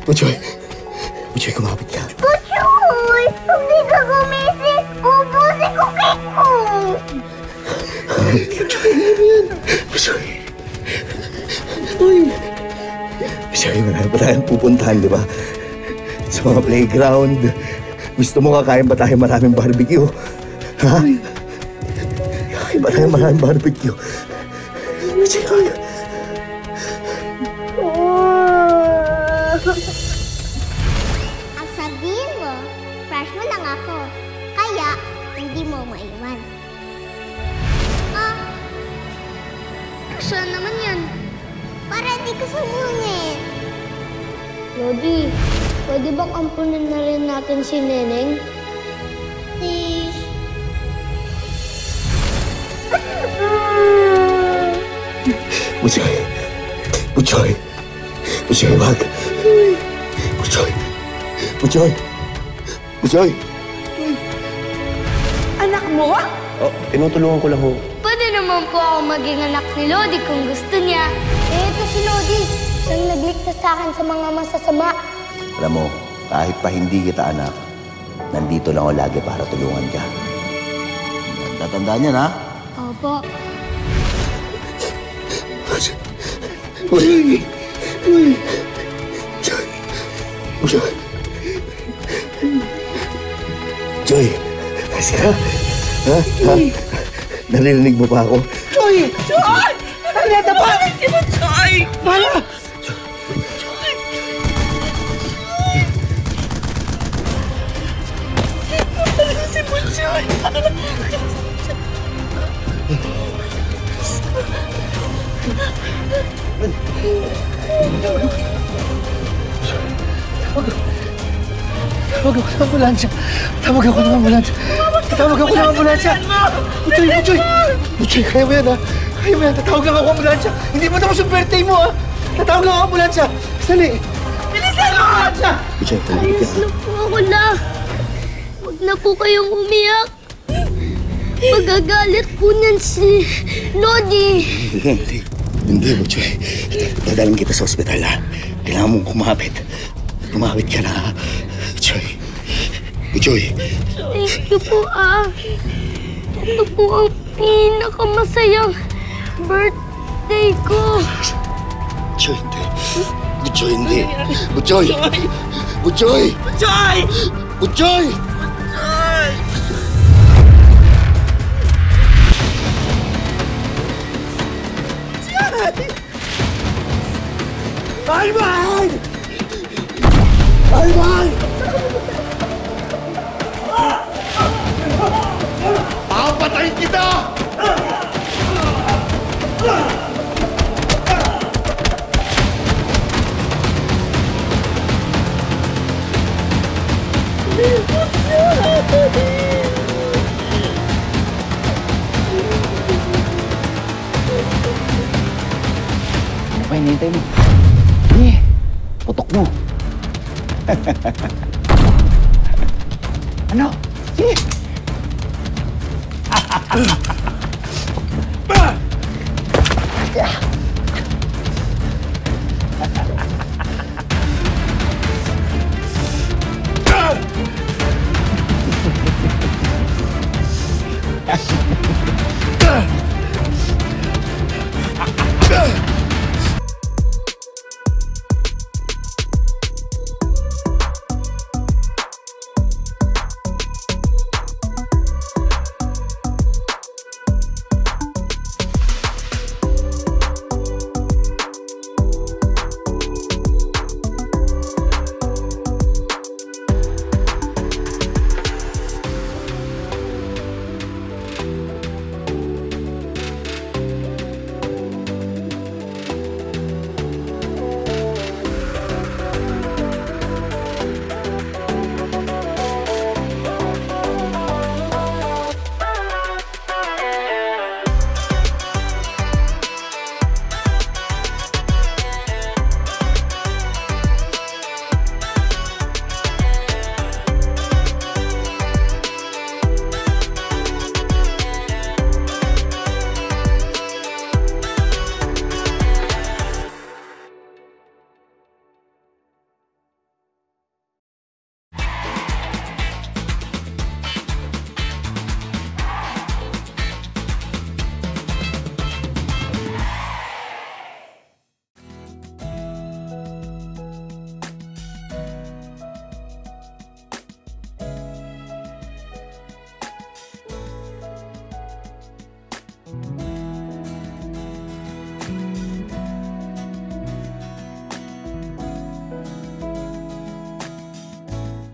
Bujoy! Bujoy, kumapit ka. Bujoy! Kung di ka gumising, ubusin ko cake ko! Bujoy, ano yan? Bujoy! Uy! Bujoy, marami pa tayong pupuntahan, di ba? Sa mga playground. Gusto mo kakain ba tayo maraming barbecue? Ha? Kakain ba tayo maraming barbecue? Bujoy, Ang sabihin mo, fresh mo lang ako. Kaya, hindi mo maiwan. Saan naman yan? Para di ka sumungit. Lodi, pwede bang ampunin na rin natin si Neneng? Please. Bujoy! Bujoy! Bujoy, wag! Bujoy! Bujoy! Bujoy! Anak mo? Oh, tinutulungan ko lang ho. Pwede naman po ako maging anak ni Lodi kung gusto niya. Ito si Lodi, siyang nagligtas sa akin sa mga masasama. Alam mo, kahit pa hindi kita anak, nandito lang ako lagi para tulungan ka. Tatandaan yan, ha? Opo. Uy! Uy! Joy! Joy! Joy! Asya! Ha? Ha? Narinig mo pa ako? Joy! Joy! Naleta pa! Si mo, Joy! Mala! Si mo, Joy! Tawag ako ng ambulansya! Tawag ako ng ambulansya! Tawag ako ng ambulansya! Bujoy! Bujoy! Bujoy, kaya mo yan, ha? Kaya mo yan. Tatawag lang ako ng ambulansya! Hindi mo tapos yung birthday mo, ha? Tatawag lang ako ng ambulansya! Sali! Bilisan mo! Bujoy, tumigil Ayos ka. na po ako na. Huwag na po kayong umiyak. Magagalit po niyan si Lodi. Hindi, Bujoy. Dadaling kita sa ospital, ha? Kailangan mong kumapit. Kumapit ka na, ha? Bujoy. Bujoy. Thank you po, Ito po ang pinakamasayang birthday ko. Bujoy, hindi. Bujoy, hindi. Bujoy! Bujoy! Joy! Bujoy! Alman! Alman! Papatayin kita! Ano pa hinihintay mo? Eh, putok mo. Ano? Sige.